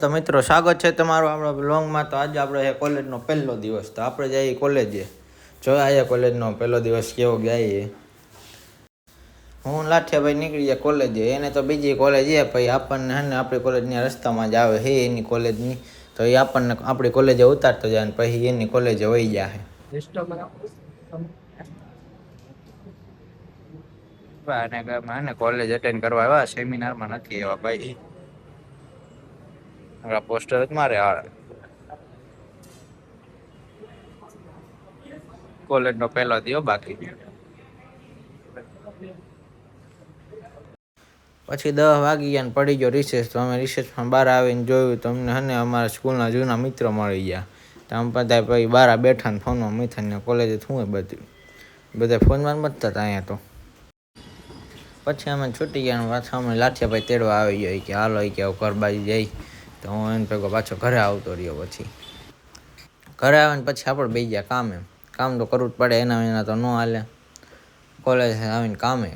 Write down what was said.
તો મિત્રો સ્વાગત છે તમારો આપણા બ્લોગમાં. તો આજે આપણે કોલેજનો પહેલો દિવસ, તો આપણે જઈએ કોલેજે. જોયા કોલેજનો પહેલો દિવસ કેવો ગયા. હું લાઠિયાભાઈ નીકળી જાય કોલેજે, એને તો બીજી કોલેજ છે પછી આપણને હે ને આપણી કોલેજની રસ્તામાં જ આવે હે એની કોલેજની, તો એ આપણને આપણી કોલેજે ઉતારતો જાય ને પછી એની કોલેજે વહી જાય. અને કોલેજ અટેન્ડ કરવા આવ્યા, સેમિનારમાં નથી એવા ભાઈ. પોસ્ટર જ મારે કોલેજ નો પહેલો દિવસ બાકી. પછી 10 વાગી ગયા ને પડી ગયો રિસેસ. તો અમે રિસેસમાં બહાર આવીને જોયું તો અમને હને અમારા સ્કૂલના જૂના મિત્રો મળી ગયા. તો આમ બધા પછી બહાર બેઠા ને ફોનમાં મીઠા ને કોલેજે શું હોય બધા ફોનમાં મતતા હતા અહીંયા તો. પછી અમે છૂટી ગયા ને પાછા અમે લાઠિયાભાઈ તેડવા આવી ગયો કે હાલો કે ઘર બાજુ જઈ. તો હું એને ભેગો પાછો ઘરે આવતો રહ્યો. પછી ઘરે આવે ને પછી આપણે બે ગયા કામ તો કરવું જ પડે, એના તો ન હાલે. કોલેજ આવીને કામે